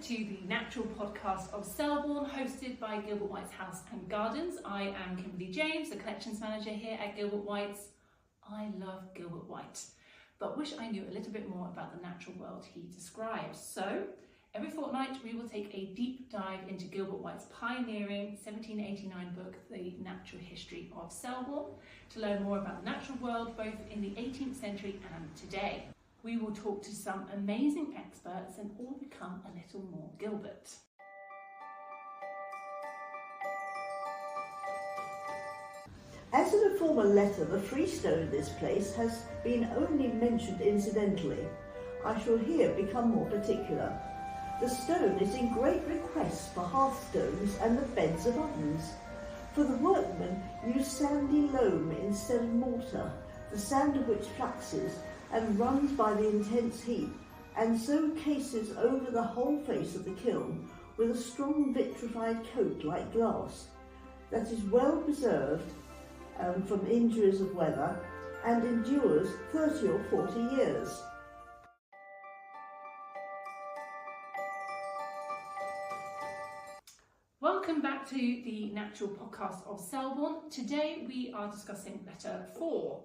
to the Natural Podcast of Selborne, hosted by Gilbert White's House and Gardens. I am Kimberly James, the Collections Manager here at Gilbert White's. I love Gilbert White, but wish I knew a little bit more about the natural world he describes. So, every fortnight we will take a deep dive into Gilbert White's pioneering 1789 book, The Natural History of Selborne, to learn more about the natural world both in the 18th century and today. We will talk to some amazing experts and all become a little more Gilbert. As in a former letter, the freestone in this place has been only mentioned incidentally. I shall here become more particular. The stone is in great request for hearthstones and the beds of ovens. For the workmen use sandy loam instead of mortar, the sand of which fluxes and runs by the intense heat, and so cases over the whole face of the kiln with a strong vitrified coat like glass, that is well preserved from injuries of weather and endures 30 or 40 years. Welcome back to the Natural Podcast of Selborne. Today we are discussing letter 4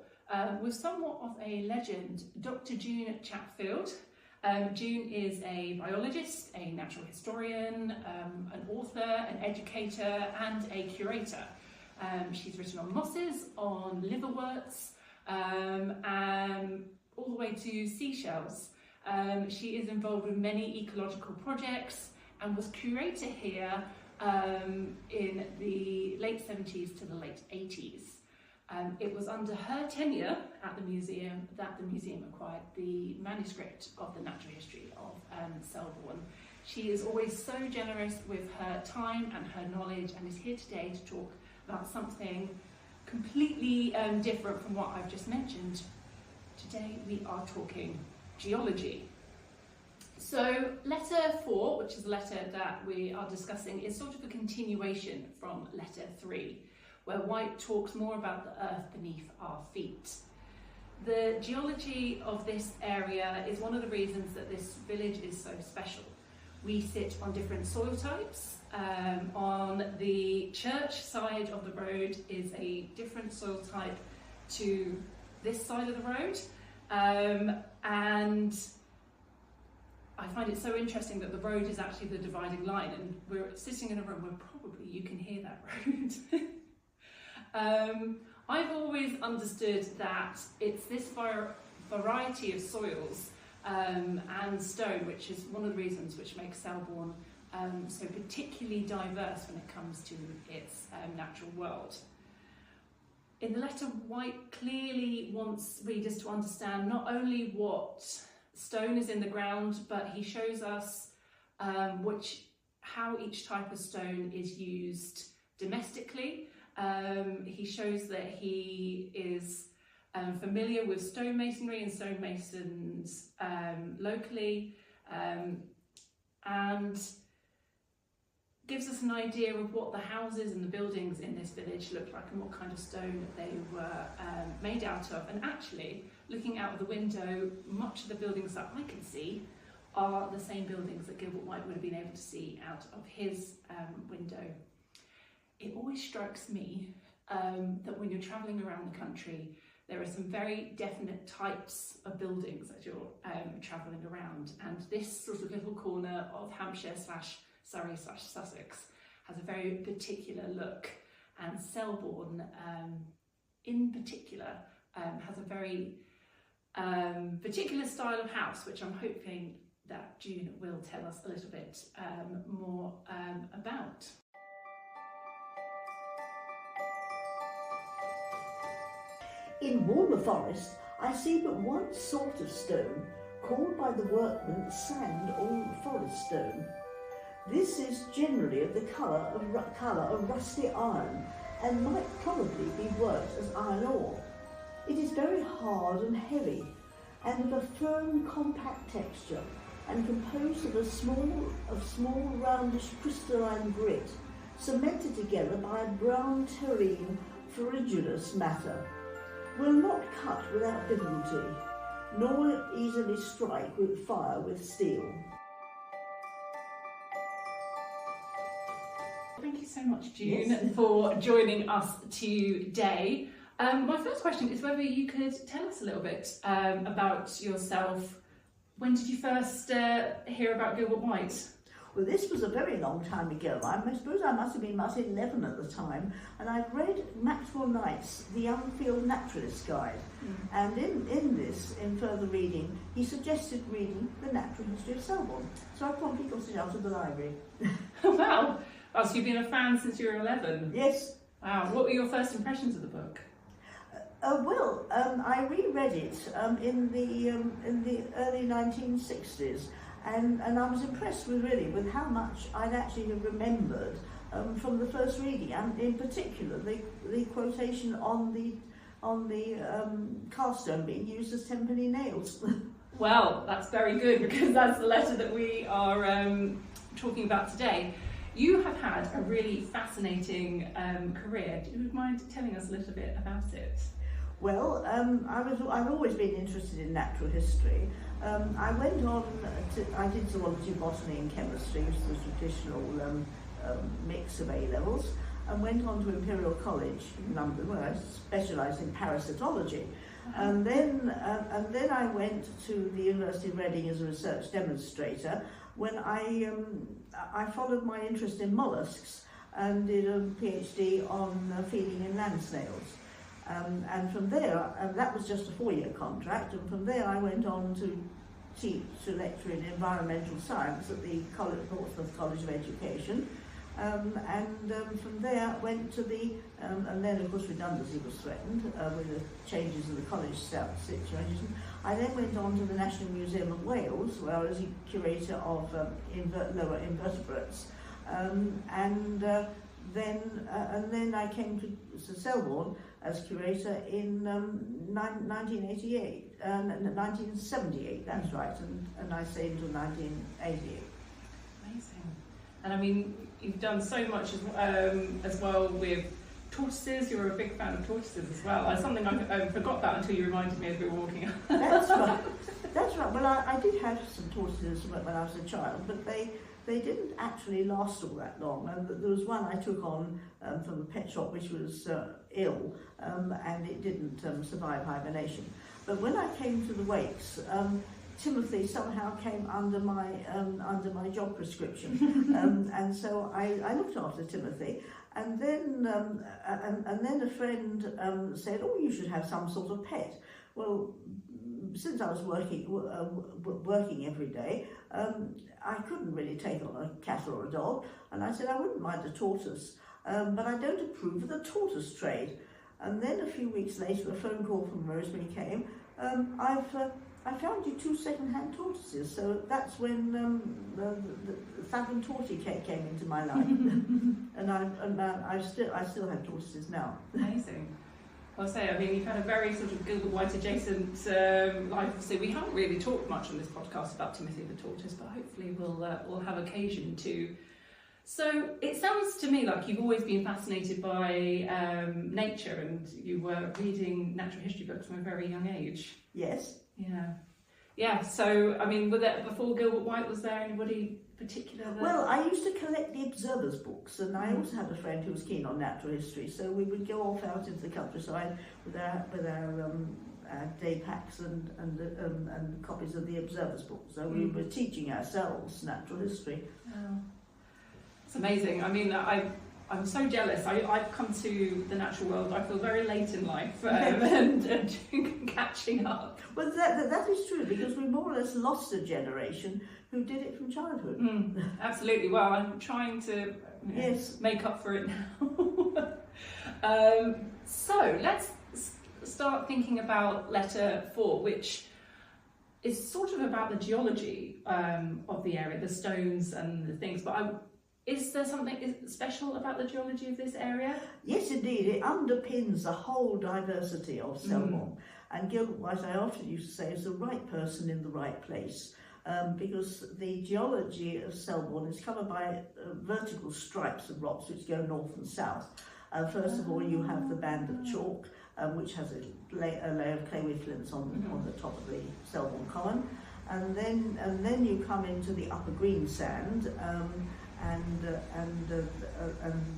with somewhat of a legend, Dr. June Chatfield. June is a biologist, a natural historian, an author, an educator and a curator. She's written on mosses, on liverworts, all the way to seashells. She is involved with many ecological projects and was curator here in the late 70s to the late 80s. It was under her tenure at the museum that the museum acquired the manuscript of the Natural History of Selborne. She is always so generous with her time and her knowledge and is here today to talk about something completely different from what I've just mentioned. Today we are talking geology. So letter 4, which is the letter that we are discussing, is sort of a continuation from letter 3, where White talks more about the earth beneath our feet. The geology of this area is one of the reasons that this village is so special. We sit on different soil types. On the church side of the road is a different soil type to this side of the road. And I find it so interesting that the road is actually the dividing line, and we're sitting in a room where probably you can hear that road. I've always understood that it's this variety of soils and stone, which is one of the reasons which makes Selborne so particularly diverse when it comes to its natural world. In the letter, White clearly wants readers to understand not only what stone is in the ground, but he shows us how each type of stone is used domestically. He shows that he is familiar with stonemasonry and stonemasons locally, and gives us an idea of what the houses and the buildings in this village looked like and what kind of stone they were made out of. And actually, looking out of the window, much of the buildings that I can see are the same buildings that Gilbert White would have been able to see out of his window. It always strikes me that when you're travelling around the country, there are some very definite types of buildings as you're travelling around, and this sort of little corner of Hampshire / Surrey / Sussex has a very particular look, and Selborne in particular has a very particular style of house, which I'm hoping that June will tell us a little bit more about. In warmer forest, I see but one sort of stone, called by the workmen sand or forest stone. This is generally of the colour of rusty iron, and might probably be worked as iron ore. It is very hard and heavy, and of a firm, compact texture, and composed of small roundish crystalline grit, cemented together by a brown terrene ferruginous matter. Will not cut without difficulty, nor easily strike with fire with steel. thank you so much, June, for joining us today. My first question is whether you could tell us a little bit about yourself. When did you first hear about Gilbert White? Well, this was a very long time ago. I suppose I must have been about 11 at the time, and I'd read Maxwell Knight's The Unfield Naturalist Guide. And in further reading, he suggested reading the Natural History of Selborne. So I promptly got it out of the library. Wow! Oh, so you've been a fan since you were 11? Yes. Wow. What were your first impressions of the book? I reread it in the early 1960s. And I was impressed with how much I'd actually remembered from the first reading, and in particular the quotation on the carstone being used as tenpenny nails. Well, that's very good, because that's the letter that we are talking about today. You have had a really fascinating career. Do you mind telling us a little bit about it? Well, I've always been interested in natural history. I went on I did zoology, botany and chemistry, which is the traditional mix of A-levels, and went on to Imperial College in London, where I specialised in parasitology. And then I went to the University of Reading as a research demonstrator when I followed my interest in molluscs and did a PhD on feeding in land snails. And from there, that was just a 4-year contract, and from there I went on to lecture in environmental science at the Portsmouth College of Education, and from there went to and then of course redundancy was threatened with the changes in the college situation. I then went on to the National Museum of Wales, where I was a curator of lower invertebrates, and then I came to Selborne as curator in 1978, that's right, and I stayed until 1988. Amazing. And I mean, you've done so much as well with tortoises. You're a big fan of tortoises as well. That's something I forgot that until you reminded me as we were walking up. That's right. That's right. Well, I did have some tortoises when I was a child, but they didn't actually last all that long. And there was one I took on from a pet shop which was ill, and it didn't survive hibernation. But when I came to the wakes, Timothy somehow came under my job prescription, and so I looked after Timothy. And then a friend said, "Oh, you should have some sort of pet." Well, since I was working every day, I couldn't really take on a cat or a dog, and I said I wouldn't mind a tortoise, but I don't approve of the tortoise trade. And then a few weeks later, a phone call from Rosemary came. I found you 2 second-hand tortoises, so that's when the Fathom Tortie came into my life, and I still have tortoises now. Amazing. I'll say, I mean, you've had a very sort of Gilbert White adjacent life. So we haven't really talked much on this podcast about Timothy the tortoise, but hopefully we'll have occasion to. So it sounds to me like you've always been fascinated by nature, and you were reading natural history books from a very young age. Yes. Yeah. So I mean, before Gilbert White, was there anybody particular? Well, I used to collect the Observer's books, and I also had a friend who was keen on natural history, so we would go off out into the countryside with our day packs and copies of the Observer's books. So we were teaching ourselves natural history. Oh. It's amazing. I mean, I'm so jealous. I've come to the natural world, I feel, very late in life, and catching up. Well, that is true, because we more or less lost a generation who did it from childhood. Absolutely. Well, I'm trying to make up for it now. So let's start thinking about letter 4, which is sort of about the geology of the area, the stones and the things, but is there something special about the geology of this area? Yes, indeed. It underpins the whole diversity of Selborne. And Gilbert White, I often used to say, is the right person in the right place, because the geology of Selborne is covered by vertical stripes of rocks which go north and south. First of all, you have the band of chalk, which has a layer of clay flints on the top of the Selborne Common. And then you come into the upper green sand,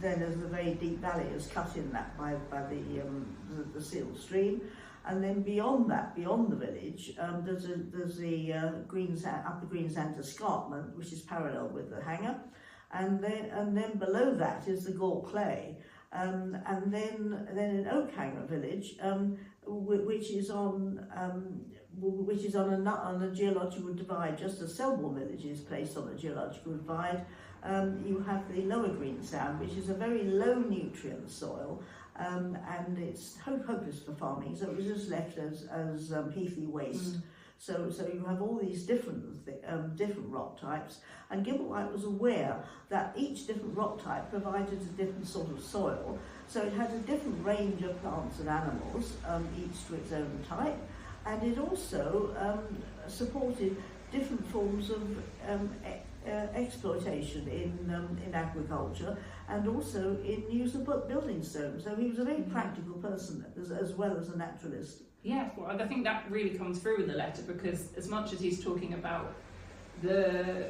then there's a very deep valley is cut in that by the sealed stream. And then beyond that, beyond the village, there's the upper Greensand escarpment, which is parallel with the hanger, and then below that is the Gault Clay, and then in Oakhanger village, which is on a geological divide, just as Selborne village is placed on a geological divide. You have the lower Greensand, which is a very low nutrient soil. And it's hopeless for farming, so it was just left as heathy waste. So you have all these different rock types, and Gilbert White was aware that each different rock type provided a different sort of soil, so it had a different range of plants and animals, each to its own type, and it also supported different forms of exploitation in agriculture, and also in use of building stone. So he was a very practical person as well as a naturalist. Yeah, well, I think that really comes through in the letter, because as much as he's talking about the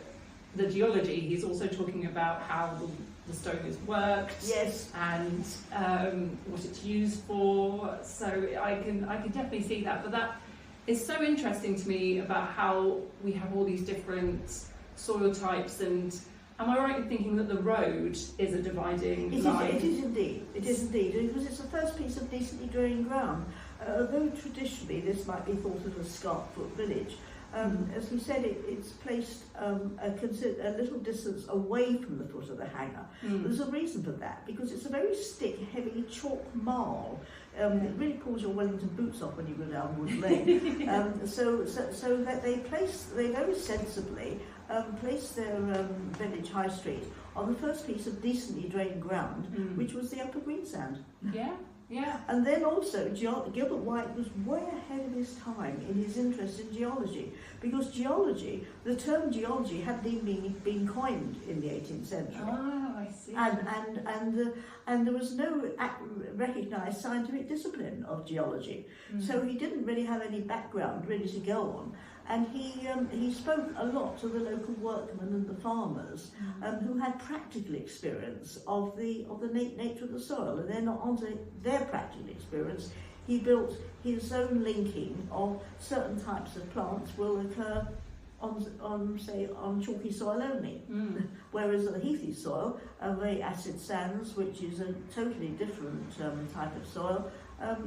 geology, he's also talking about how the stone is worked, yes, and what it's used for. So I can definitely see that. But that is so interesting to me about how we have all these different soil types. And am I right in thinking that the road is a dividing line? It is indeed, because it's the first piece of decently drained ground. Although traditionally this might be thought of as Scarpfoot village, as we said, it's placed a little distance away from the foot of the hanger. There's a reason for that, because it's a very stick, heavy chalk marl. It really pulls your Wellington boots off when you go down Wood Lane. So that they very sensibly placed their village high street on the first piece of decently drained ground, which was the upper Greensand. Yeah. And then also, Gilbert White was way ahead of his time in his interest in geology, because the term geology hadn't even been coined in the 18th century. Oh, I see. And there was no recognised scientific discipline of geology, so he didn't really have any background really to go on. And he spoke a lot to the local workmen and the farmers who had practical experience of the nature of the soil. And then onto their practical experience, he built his own linking of certain types of plants will occur on chalky soil only, whereas the heathy soil, very acid sands, which is a totally different type of soil.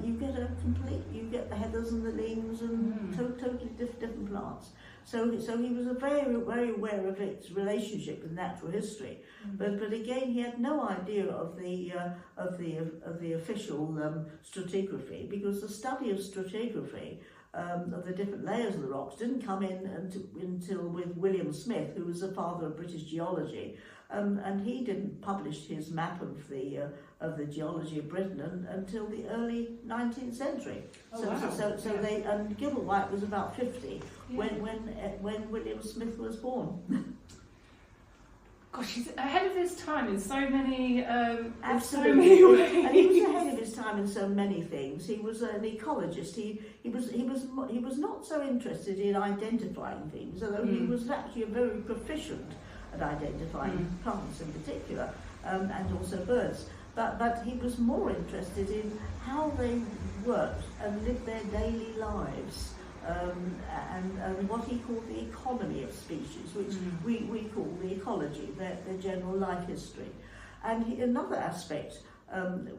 You get the heathers and the leaves and totally different plants. So he was very, very aware of its relationship with natural history, but again he had no idea of the official stratigraphy, because the study of stratigraphy of the different layers of the rocks didn't come in until with William Smith, who was the father of British geology, and he didn't publish his map of the geology of Britain until the early 19th century. And Gilbert White was about 50 when William Smith was born. Gosh, he's ahead of his time in so many absolutely. So many ways. And he was ahead of his time in so many things. He was an ecologist. He was not so interested in identifying things, although he was actually very proficient at identifying plants in particular, and also birds. But he was more interested in how they worked and lived their daily lives. And what he called the economy of species, which we call the ecology, their general life history. And another aspect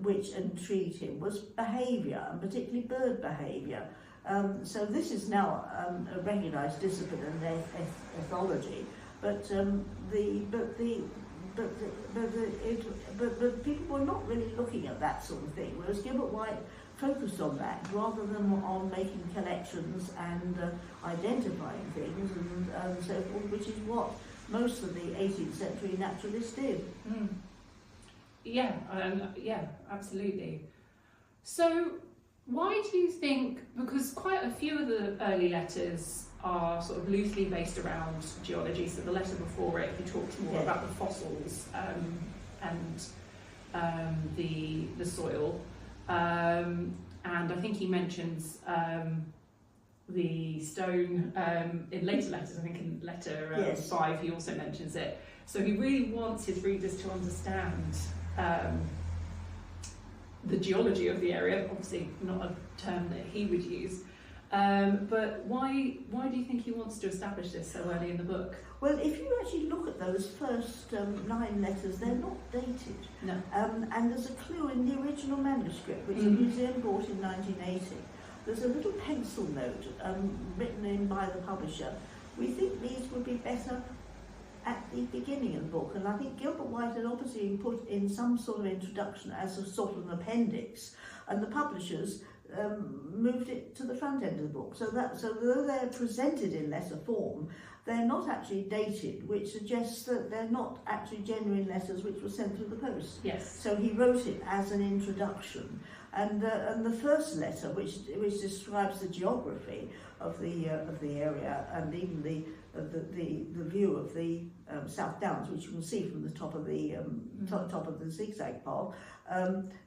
which intrigued him was behaviour, and particularly bird behaviour. So this is now a recognised discipline in ethology, but people were not really looking at that sort of thing, whereas Gilbert White focused on that rather than on making collections and identifying things and so forth, which is what most of the 18th century naturalists did. Yeah, absolutely. So why do you think, because quite a few of the early letters are sort of loosely based around geology, so the letter before it, he talks more about the fossils and the soil. And I think he mentions the stone in later letters. I think in letter 5 he also mentions it. So he really wants his readers to understand the geology of the area, obviously not a term that he would use. But why do you think he wants to establish this so early in the book? Well, if you actually look at those first 9 letters, they're not dated. No. And there's a clue in the original manuscript, which the museum bought in 1980. There's a little pencil note written in by the publisher. We think these would be better at the beginning of the book, and I think Gilbert White had obviously put in some sort of introduction as a sort of an appendix, and the publishers moved it to the front end of the book. So though they're presented in letter form, they're not actually dated, which suggests that they're not actually genuine letters which were sent through the post. Yes. So he wrote it as an introduction, and the first letter, which describes the geography of the area and even the view of the South Downs, which you can see from the top of the top of the zigzag path.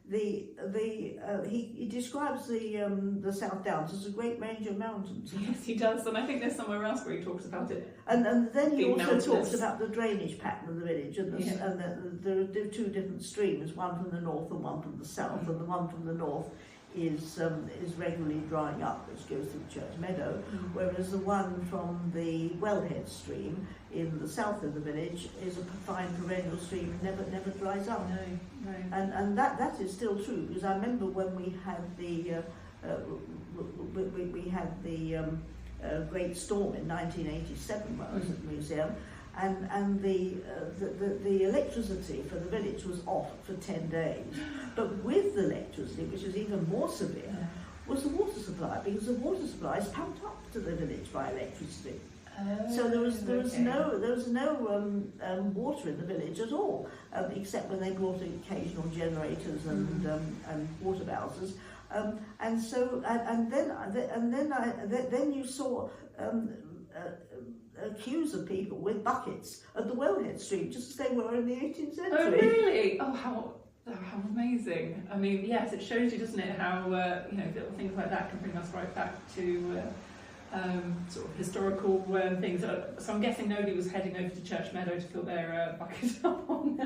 He describes the South Downs as a great range of mountains. Yes, he does, and I think there's somewhere else where he talks about it. And then he also mountainous. talks about the drainage pattern of the village, and there are 2 different streams, one from the north and one from the south, and the one from the north is regularly drying up, which goes to the church meadow, whereas the one from the wellhead stream in the south of the village is a fine perennial stream and never dries up. No. And that is still true, because I remember when we had the great storm in 1987 when I was at the museum, and the electricity for the village was off for 10 days. But with the electricity, which was even more severe, was the water supply, because the water supply is pumped up to the village by electricity. So there was no water in the village at all, except when they brought in occasional generators and water bowsers. Then you saw queues of people with buckets at the wellhead stream, just as they were in the 18th century. Oh really? Oh how amazing! I mean, yes, it shows you, doesn't it, how little things like that can bring us right back to sort of historical things. So I'm guessing nobody was heading over to Church Meadow to fill their bucket up on.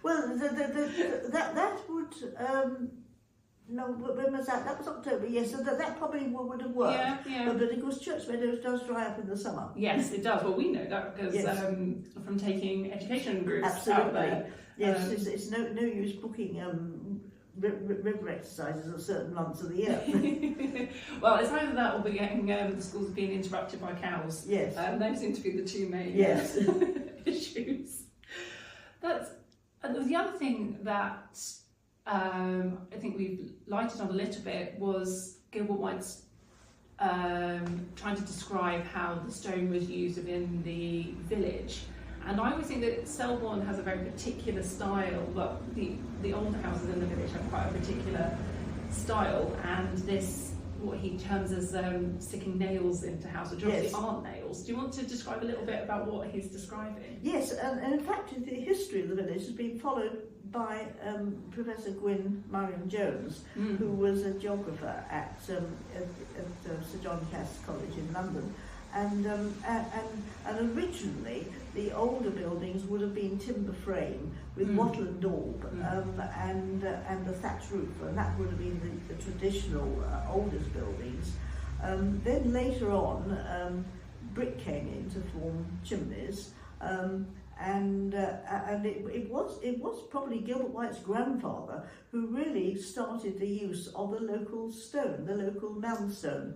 Well, that would. No, when was that? That was October, yes, so that probably would have worked. Yeah. But of course, Church Meadows does dry up in the summer. Yes, it does. Well, we know that because from taking education groups out there. Yes, it's no use booking river exercises at certain months of the year. Well, it's either that or getting the schools being interrupted by cows. Yes. Those seem to be the 2 main issues. That's the other thing that I think we've lighted on a little bit was Gilbert White's trying to describe how the stone was used within the village. And I always think that Selborne has a very particular style. Well, the older houses in the village have quite a particular style, and this, what he terms as sticking nails into houses, which obviously aren't nails. Do you want to describe a little bit about what he's describing? Yes, and in fact the history of the village has been followed by Professor Gwyn Marion-Jones, who was a geographer at Sir John Cass College in London. And originally the older buildings would have been timber frame with wattle and daub and a thatch roof, and that would have been the traditional oldest buildings. Then later on, brick came in to form chimneys, and it was probably Gilbert White's grandfather who really started the use of the local stone, the local mound stone.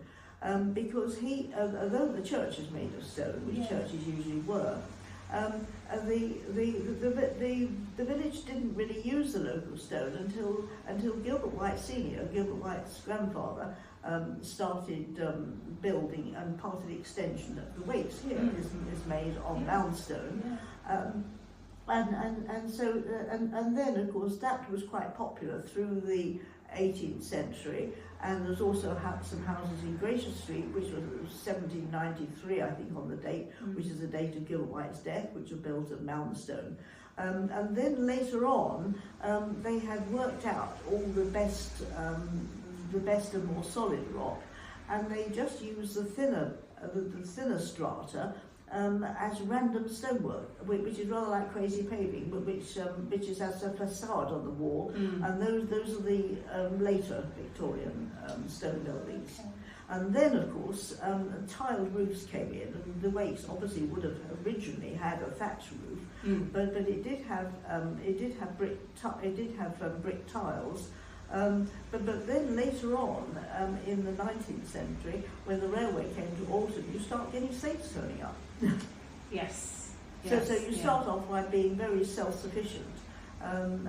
Because although the church is made of stone, which churches usually were, the village didn't really use the local stone until Gilbert White Senior, Gilbert White's grandfather, started building, and part of the extension of the wakes here is made of mound stone. And then of course that was quite popular through the 18th century, and there's also some houses in Gracious Street, which was 1793, I think, on the date, which is the date of Gilbert White's death, which were built of mound stone. And then later on, they had worked out all the best and more solid rock, and they just used the thinner strata as random stonework, which is rather like crazy paving, but which is as a facade on the wall, and those are the later Victorian stone buildings. And then, of course, tiled roofs came in, and the Wakes obviously would have originally had a thatch roof, but it did have brick tiles. But then later on, in the 19th century, when the railway came to Alton, you start getting slates turning up. Yes. So you start off by being very self-sufficient, but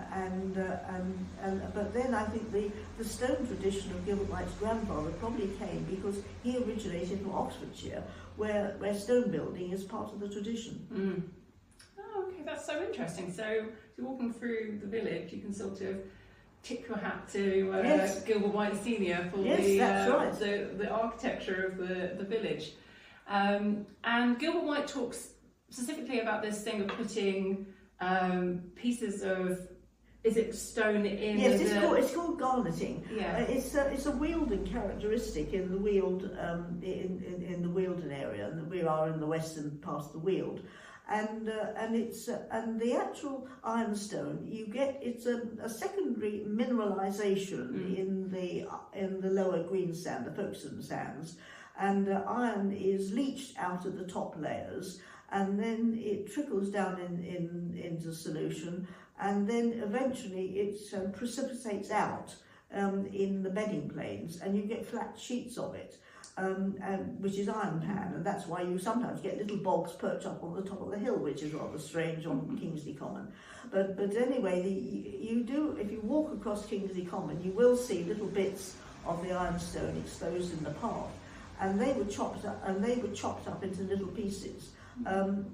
then I think the stone tradition of Gilbert White's grandfather probably came because he originated from Oxfordshire, where stone building is part of the tradition. Oh, okay, that's so interesting. So if you're walking through the village, you can sort of tip your hat to Gilbert White Senior for the architecture of the village. And Gilbert White talks specifically about this thing of putting pieces of, is it stone in? Yes, it's called garneting. Yeah. It's a Wealden characteristic in the Weald in the Wealden area, and we are in the western part of the Weald. And the actual ironstone, you get, it's a secondary mineralisation in the lower green sand, the Folkestone sands, and iron is leached out of the top layers, and then it trickles down into solution, and then eventually it precipitates out in the bedding planes, and you get flat sheets of it. Which is iron pan, and that's why you sometimes get little bogs perched up on the top of the hill, which is rather strange on Kingsley Common. But anyway, if you walk across Kingsley Common, you will see little bits of the ironstone exposed in the path, and they were chopped up into little pieces. The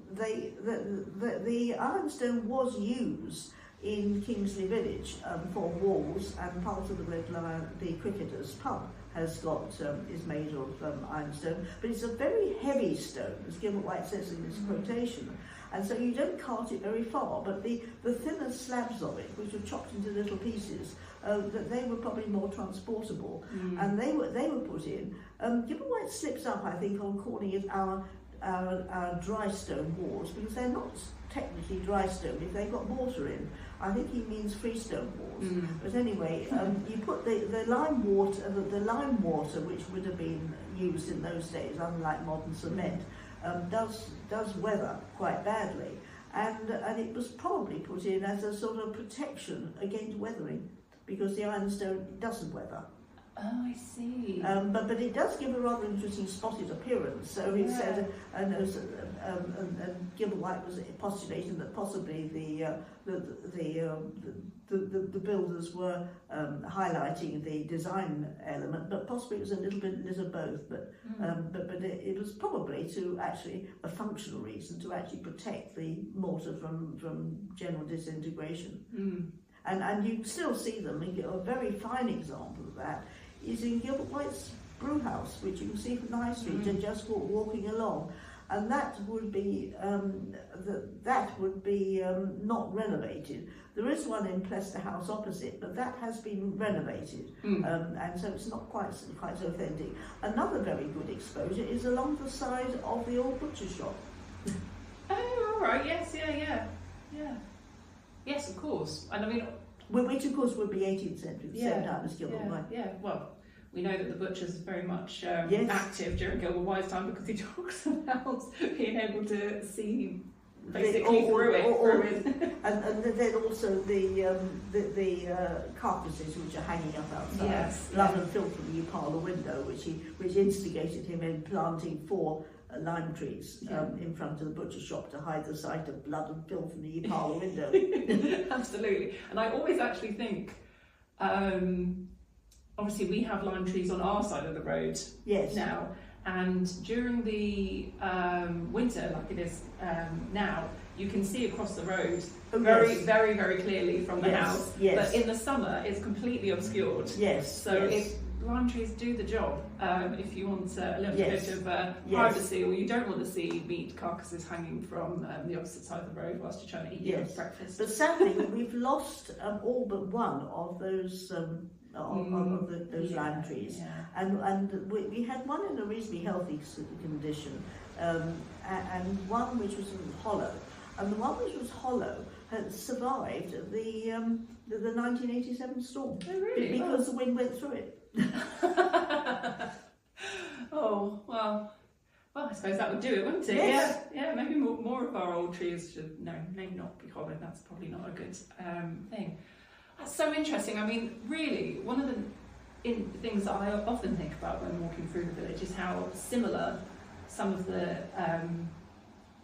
ironstone was used in Kingsley Village for walls, and part of the Red Lion, the cricketers' pub, is made of ironstone, but it's a very heavy stone, as Gilbert White says in this quotation, and so you don't cart it very far, but the thinner slabs of it, which were chopped into little pieces, that they were probably more transportable, and they were put in. Gilbert White slips up, I think, on calling it our dry stone walls, because they're not technically dry stone if they've got mortar in. I think he means freestone walls. But anyway, you put the lime water, which would have been used in those days, unlike modern cement, does weather quite badly, and it was probably put in as a sort of protection against weathering, because the ironstone doesn't weather. Oh, I see. But it does give a rather interesting spotted appearance. So he said, and Gilbert White was postulating that possibly the builders were highlighting the design element, but possibly it was a little bit of both. But it was probably to actually a functional reason, to actually protect the mortar from general disintegration. And you still see them. A very fine example of that is in Gilbert White's brew house, which you can see from the High Street, just walking along, and that would be not renovated. There is one in Plester House opposite, but that has been renovated, and so it's not quite so authentic. Another very good exposure is along the side of the old butcher shop. Oh, all right. Yes. Yeah. Yes, of course. And I mean, which of course would be 18th century, the same time as Gilbert White. Yeah, well, we know that the butcher's very much active during Gilbert White's time, because he talks about being able to see basically through it. And then also the carcasses which are hanging up outside, blood and filth from the parlour window, which instigated him in planting 4 lime trees in front of the butcher shop to hide the sight of blood and filth from the parlour window. Absolutely. And I always actually think, obviously we have lime trees on our side of the road now, and during the winter, like it is now, you can see across the road very, very clearly from the house. But in the summer, it's completely obscured. Lime trees do the job if you want a little bit of privacy, or you don't want to see meat carcasses hanging from the opposite side of the road whilst you're trying to eat your breakfast. But sadly, we've lost all but one of those those lime trees, and we had one in a reasonably healthy condition. and one which was hollow. And the one which was hollow had survived the 1987 storm. Oh, really? Because the wind went through it. Oh, well, I suppose that would do it, wouldn't it? Yes. Yeah, maybe more of our old trees should, may not be hollow. That's probably not a good thing. That's so interesting. I mean, really, one of the things that I often think about when walking through the village is how similar some of the,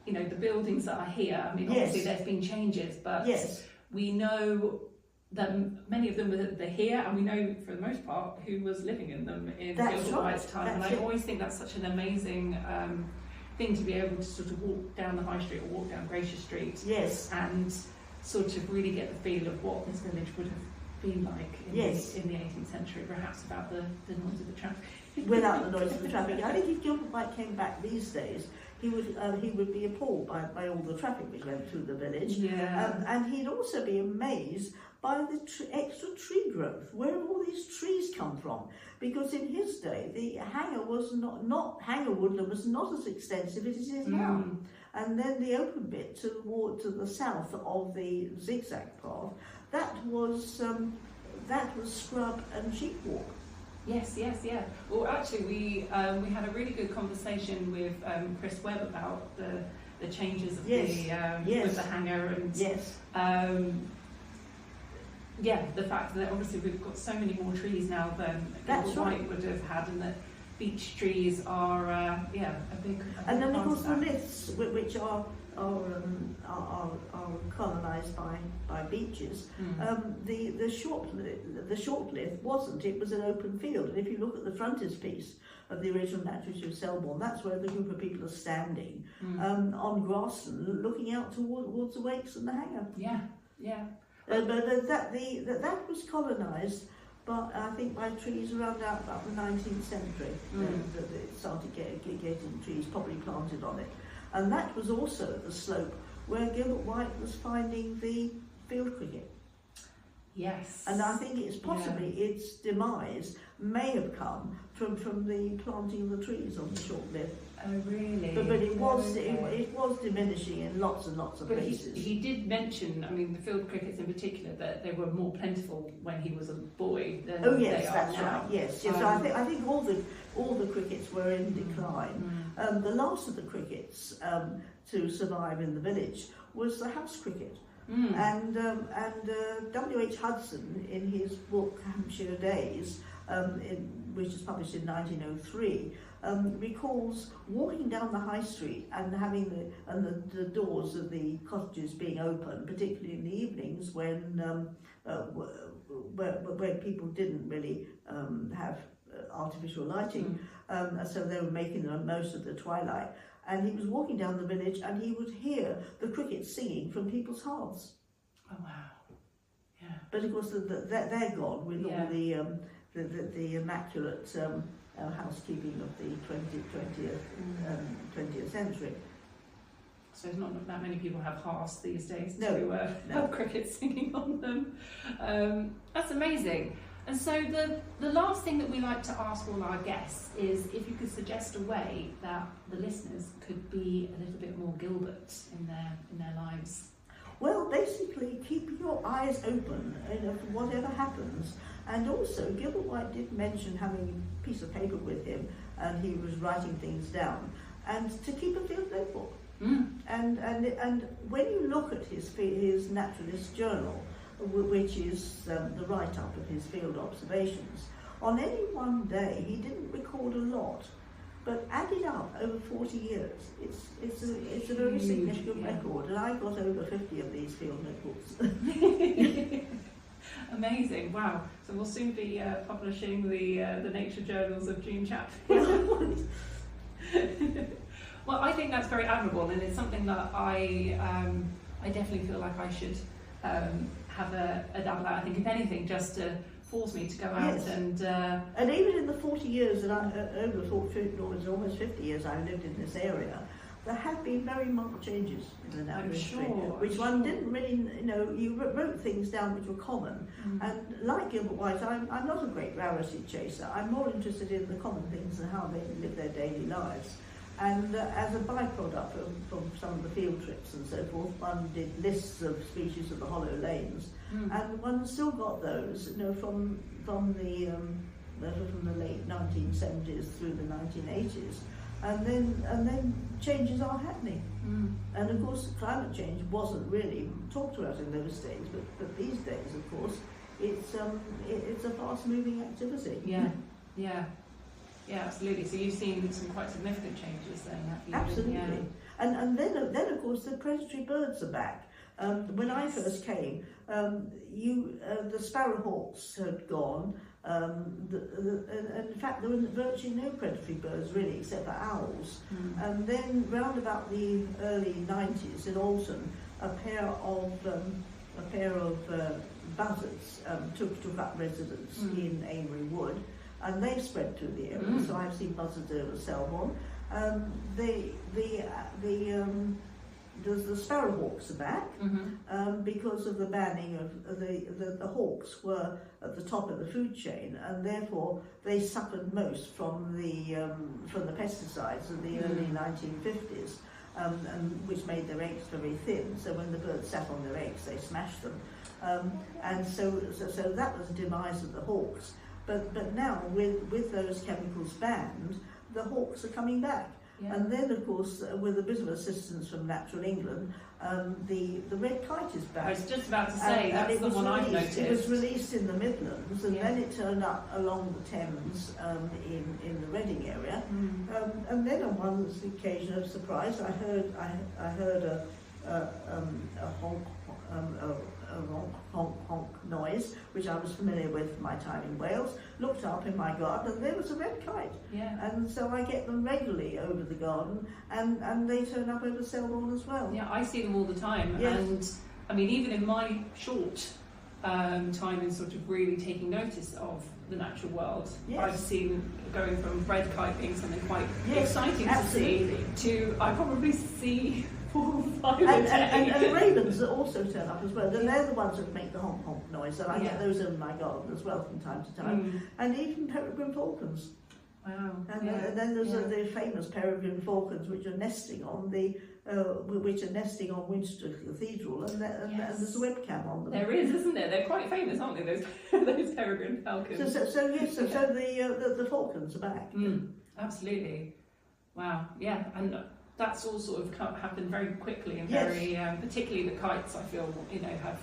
the buildings that are here. I mean, obviously there's been changes, but we know that many of them they're here, and we know for the most part who was living in them in Gilbert White's time. And I always think that's such an amazing thing to be able to sort of walk down the High Street or walk down Gracious Street, and sort of really get the feel of what this village would have been like in the 18th century, perhaps about the noise of the traffic. Without the noise of the traffic. I think if Gilbert White came back these days, he would be appalled by all the traffic which went through the village. And he'd also be amazed by the extra tree growth. Where have all these trees come from? Because in his day, the hanger was not hanger woodland was not as extensive as it is now. And then the open bit to the south of the zigzag path, that was scrub and sheep walk. Yes. Well, actually, we had a really good conversation with Chris Webb about the changes of with the hanger and the fact that obviously we've got so many more trees now than Gilbert White would have had, and that beech trees are a big. And then of course the liths, which are colonised by beeches. The short lith wasn't. It was an open field. And if you look at the frontispiece of the original Natural History of Selborne, that's where the group of people are standing on grassland, looking out towards the wakes and the hanger. But that was colonised, but I think by trees around about the 19th century. That it started getting trees probably planted on it. And that was also the slope where Gilbert White was finding the field cricket. Yes. And I think it's possibly its demise may have come from the planting of the trees on the short lith. Oh, really? But it was diminishing in lots and lots of places. He did mention, I mean, the field crickets in particular, that they were more plentiful when he was a boy than they are now. Right. Yes. I think all the crickets were in decline. The last of the crickets to survive in the village was the house cricket. And W.H. Hudson, in his book Hampshire Days, which was published in 1903, recalls walking down the High Street and having the doors of the cottages being open, particularly in the evenings when people didn't really have artificial lighting, so they were making the most of the twilight. And he was walking down the village and he would hear the crickets singing from people's hearths. Oh, wow. Yeah. But of course they're gone with all the immaculate housekeeping of the 20th century. So not that many people have hearths these days to have crickets singing on them. That's amazing. And so the last thing that we like to ask all our guests is if you could suggest a way that the listeners could be a little bit more Gilbert in their lives. Well, basically keep your eyes open for whatever happens. And also Gilbert White did mention having a piece of paper with him and he was writing things down, and to keep a field notebook. And when you look at his naturalist journal, which is the write-up of his field observations, on any one day he didn't record a lot, but added up over 40 years, it's a very significant record, and I got over 50 of these field notebooks. Amazing! Wow. So we'll soon be publishing the nature journals of Jean Chatfield. Well, I think that's very admirable, and it's something that I definitely feel like I should have a dabble at. I think if anything, just to force me to go out and even in the 40 years that almost 50 years I've lived in this area, there have been very marked changes in the natural history, which one didn't really, you wrote things down which were common, and like Gilbert White, I'm not a great rarity chaser. I'm more interested in the common things and how they live their daily lives. And as a byproduct from some of the field trips and so forth, one did lists of species of the hollow lanes, and one still got those, from the late 1970s through the 1980s, and then changes are happening. And of course, climate change wasn't really talked about in those days, but these days, of course, it's a fast-moving activity. Yeah, absolutely. So you've seen some quite significant changes then, have you? Absolutely. Yeah. And then of course the predatory birds are back. When I first came, the sparrowhawks had gone. And in fact, there were virtually no predatory birds really, except for owls. And then round about the early 90s in Alton, a pair of buzzards took up residence in Amory Wood, and they spread through the area. So I've seen buzzards over Selborne. The sparrowhawks are back because of the banning of the hawks were at the top of the food chain, and therefore they suffered most from the pesticides of the early 1950s, and which made their eggs very thin. So when the birds sat on their eggs, they smashed them, and so that was the demise of the hawks. But now with those chemicals banned, the hawks are coming back. Yeah. And then, of course, with a bit of assistance from Natural England, the red kite is back. I was just about to say, that's the one I've noticed. It was released in the Midlands, and then it turned up along the Thames in the Reading area. And then on one occasion of surprise, I heard a honk noise, which I was familiar with from my time in Wales. Looked up in my garden, and there was a red kite. And so I get them regularly over the garden, and they turn up over Selborne as well. I see them all the time. And I mean, even in my short time in sort of really taking notice of the natural world, I've seen going from red kite being something quite exciting to see to I probably see 4 or 5 and ravens also turn up as well. They're the ones that make the honk honk noise, and I get those in my garden as well from time to time. And even peregrine falcons. Wow. And then there's the famous peregrine falcons, which are nesting on Winchester Cathedral, and there's a webcam on them. There is, isn't there? They're quite famous, aren't they? Those peregrine falcons. So the falcons are back. Absolutely. Wow. Yeah. And that's all sort of happened very quickly and very, particularly the kites. I feel have,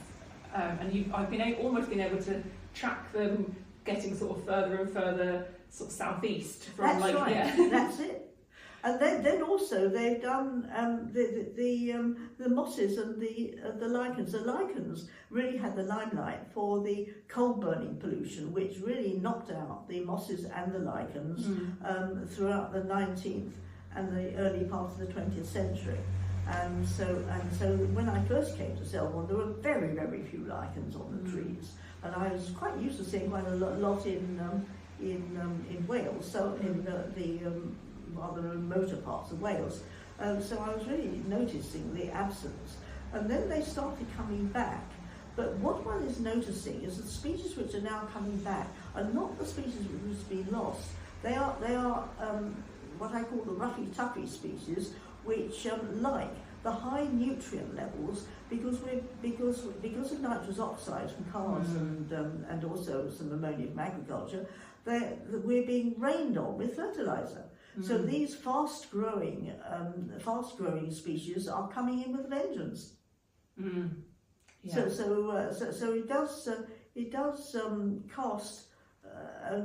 and I've almost been able to track them getting sort of further and further, sort of southeast from. That's right. That's it. And then also they've done the mosses and the lichens. The lichens really had the limelight for the coal burning pollution, which really knocked out the mosses and the lichens throughout the 19th. And the early part of the 20th century, and so when I first came to Selborne, there were very, very few lichens on the trees, and I was quite used to seeing quite a lot in Wales, so in the rather remoter parts of Wales. So I was really noticing the absence, and then they started coming back. But what one is noticing is that the species which are now coming back are not the species which have been lost. They are what I call the roughy-toughy species, which like the high nutrient levels because of nitrous oxides from cars and also some ammonia from agriculture, we're being rained on with fertilizer. So these fast-growing species are coming in with a vengeance. So it does cast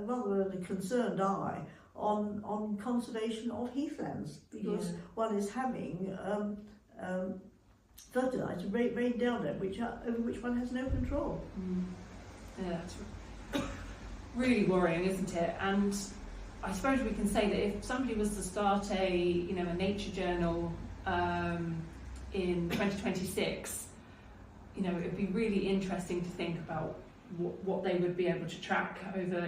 rather a concerned eye on conservation of heathlands, because one is having fertilizer rained down over which one has no control. Yeah, that's really worrying, isn't it? And I suppose we can say that if somebody was to start a nature journal in 2026, it'd be really interesting to think about what they would be able to track over,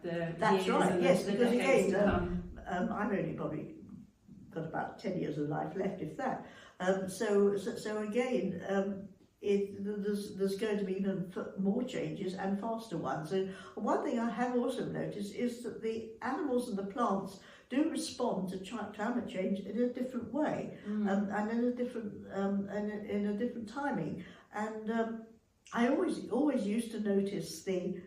the That's years right. and Yes, the because decades again, to come. I've only probably got about 10 years of life left, if that. So again, there's going to be even more changes and faster ones. And one thing I have also noticed is that the animals and the plants do respond to climate change in a different way, and in a different timing. And I always used to notice the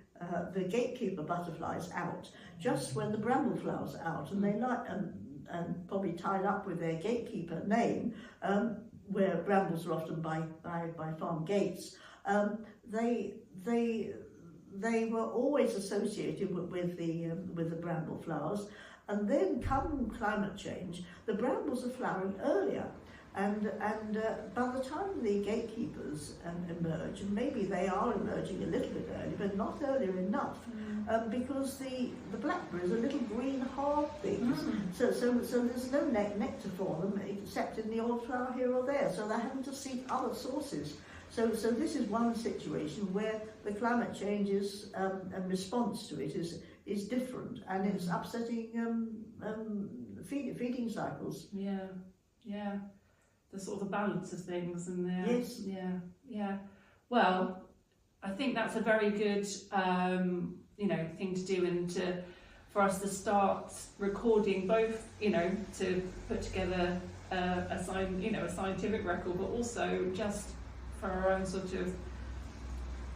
gatekeeper butterflies out just when the brambleflowers are out, and they like and probably tied up with their gatekeeper name, where brambles are often by farm gates. They were always associated with the bramble flowers, and then come climate change, the brambles are flowering earlier, and by the time the gatekeepers emerge, and maybe they are emerging a little bit early, but not earlier enough, because the blackberries are little green hard things, so there's no nectar for them except in the old flower here or there, so they're having to seek other sources. So this is one situation where the climate changes and response to it is different, and it's upsetting feeding cycles. Yeah. The sort of the balance of things, and yes. Yeah. Well, I think that's a very good thing to do, and for us to start recording both, to put together a scientific record, but also just for our own sort of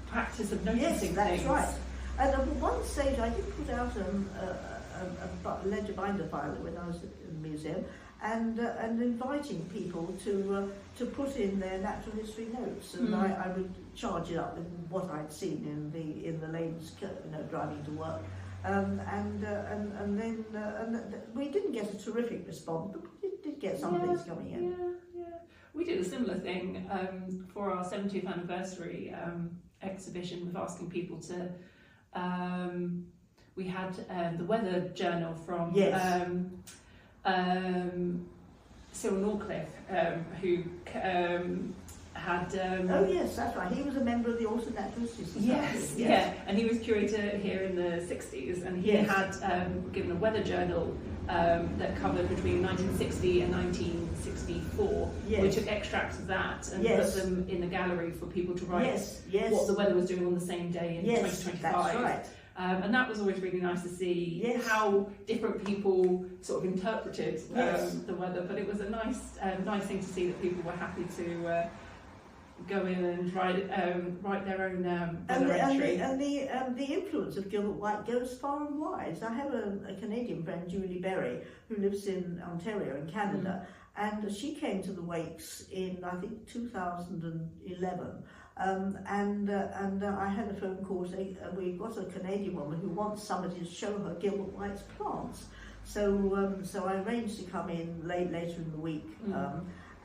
practice of noticing things. Yes, that's right. And at one stage I did put out a ledger binder file when I was in the museum, and inviting people to put in their natural history notes, and I would charge it up with what I'd seen in the lanes, driving to work, and then we didn't get a terrific response, but we did get some things coming in. Yeah. We did a similar thing for our 70th anniversary exhibition, with asking people to. We had the weather journal from Cyril Norcliffe, who had... oh yes, that's right. He was a member of the Autumn Naturalist History. Yes, yeah, and he was curator here in the 60s, and he had given a weather journal that covered between 1960 and 1964. We took extracts of that and put them in the gallery for people to write what the weather was doing on the same day in 2025. That's right. And that was always really nice to see how different people sort of interpreted the weather. But it was a nice thing to see that people were happy to go in and write their own weather entry. And the influence of Gilbert White goes far and wide. I have a Canadian friend, Julie Berry, who lives in Ontario in Canada, and she came to the Wakes in, I think, 2011. And I had a phone call saying we've got a Canadian woman who wants somebody to show her Gilbert White's plants. So I arranged to come in later in the week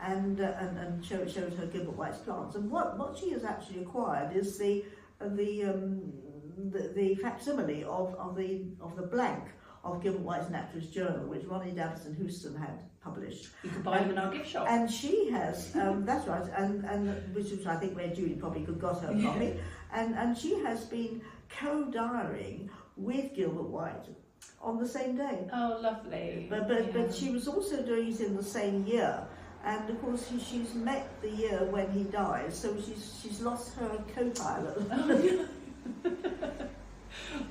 and showed her Gilbert White's plants. And what she has actually acquired is the facsimile of the blank of Gilbert White's Naturalist Journal, which Ronnie Davison Houston had published. You can buy them in our gift shop. And she has, that's right, and which is I think where Julie probably got her copy. And she has been co-diarying with Gilbert White on the same day. Oh, lovely. But she was also doing it in the same year. And of course she's met the year when he dies, so she's lost her co-pilot.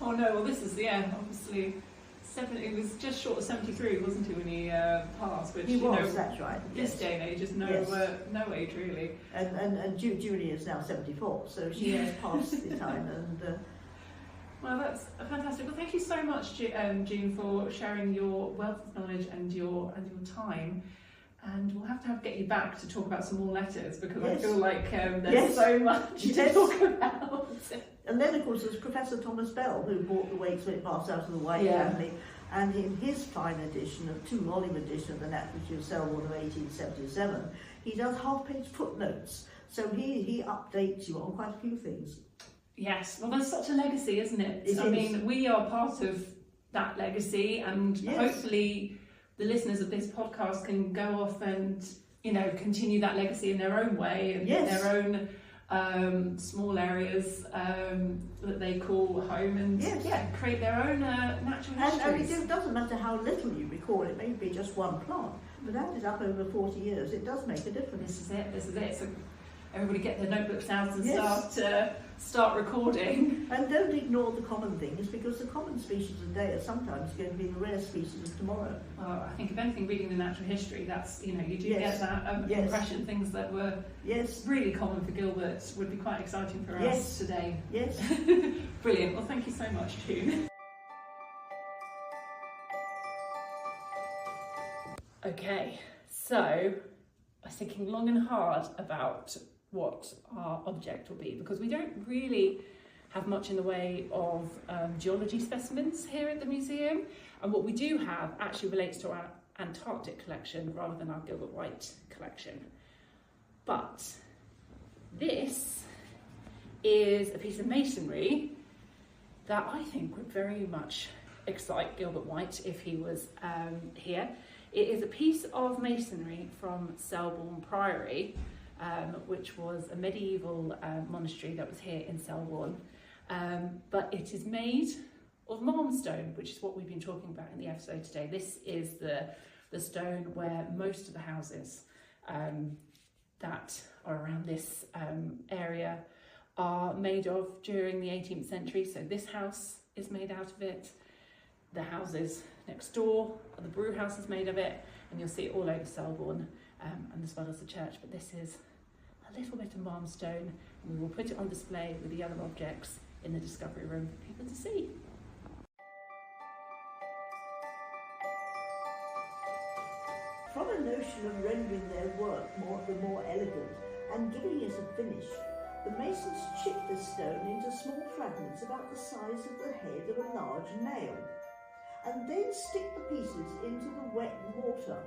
Oh no, well this is, obviously, it was just short of 73, wasn't he, when he passed? Which, he was, that's right. This day and age is no age really. And Julie is now 74, so she has passed the time. And well, that's fantastic. Well, thank you so much, June, for sharing your wealth of knowledge and your time. And we'll have to get you back to talk about some more letters, because I feel like there's so much to talk about. And then, of course, there's Professor Thomas Bell, who bought the Wakes when it passed out of the White family. And in his fine edition, a 2-volume edition of the Natural History of Selborne of 1877, he does half-page footnotes. So he updates you on quite a few things. Yes, well, there's such a legacy, isn't it? I mean, we are part of that legacy, and hopefully the listeners of this podcast can go off and, continue that legacy in their own way, and in their own small areas that they call home, and create their own natural histories. And it doesn't matter how little you record, it may be just one plant, but added up over 40 years, it does make a difference. This is it. So everybody get their notebooks out and Yes. start recording. And don't ignore the common things, because the common species today are sometimes going to be the rare species of tomorrow. Well, I think if anything, reading the natural history, that's, you do Yes. get that Yes. impression. Things that were Yes. really common for Gilbert would be quite exciting for us Yes. today. Yes. Brilliant. Well, thank you so much, June. Okay, so I was thinking long and hard about what our object will be, because we don't really have much in the way of geology specimens here at the museum, and what we do have actually relates to our Antarctic collection rather than our Gilbert White collection. But this is a piece of masonry that I think would very much excite Gilbert White if he was here. It is a piece of masonry from Selborne Priory, which was a medieval monastery that was here in Selborne. But it is made of marmstone, which is what we've been talking about in the episode today. This is the stone where most of the houses that are around this area are made of during the 18th century. So this house is made out of it. The houses next door, the brew house is made of it, and you'll see it all over Selborne, and as well as the church. But this is a little bit of marmstone, and we will put it on display with the other objects in the discovery room for people to see. From a notion of rendering their work more elegant and giving it a finish, the masons chip the stone into small fragments about the size of the head of a large nail, and then stick the pieces into the wet water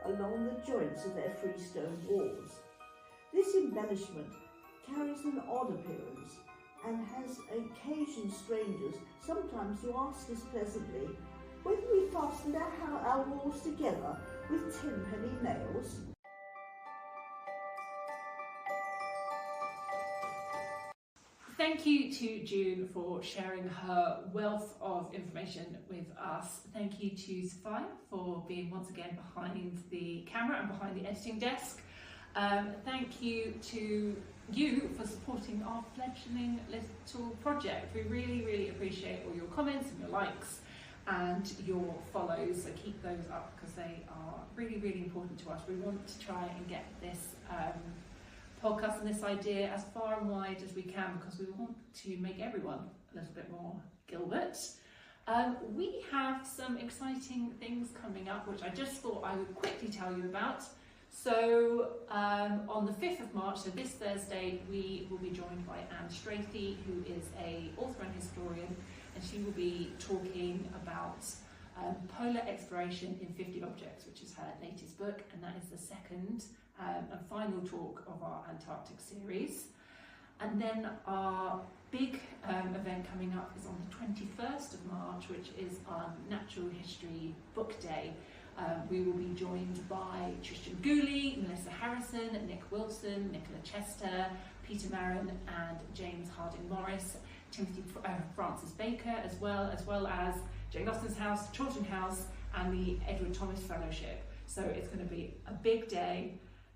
along the joints of their freestone walls. This embellishment carries an odd appearance and has occasioned strangers sometimes to ask us pleasantly whether we fastened our walls together with 10-penny nails. Thank you to June for sharing her wealth of information with us. Thank you to Sophia for being once again behind the camera and behind the editing desk. Thank you to you for supporting our fledgling little project. We really, really appreciate all your comments and your likes and your follows, so keep those up because they are really, really important to us. We want to try and get this podcast and this idea as far and wide as we can, because we want to make everyone a little bit more Gilbert. We have some exciting things coming up, which I just thought I would quickly tell you about. So on the 5th of March, so this Thursday, we will be joined by Anne Strathy, who is an author and historian, and she will be talking about polar exploration in 50 objects, which is her latest book, and that is the second and final talk of our Antarctic series. And then our big event coming up is on the 21st of March, which is our Natural History Book Day. We will be joined by Tristan Gooley, Melissa Harrison, Nick Wilson, Nicola Chester, Peter Marin and James Harding Morris, Timothy Francis Baker, as well as Jane Austen's House, Chawton House and the Edward Thomas Fellowship. So it's going to be a big day.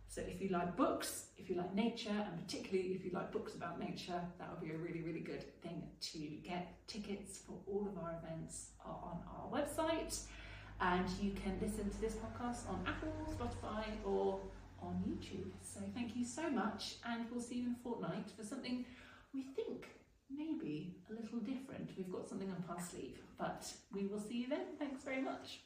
So if you like books, if you like nature, and particularly if you like books about nature, that would be a really, really good thing to get. Tickets for all of our events are on our website, and you can listen to this podcast on Apple, Spotify or on YouTube. So thank you so much, and we'll see you in a fortnight for something we think maybe a little different. We've got something up our sleeve, but we will see you then. Thanks very much.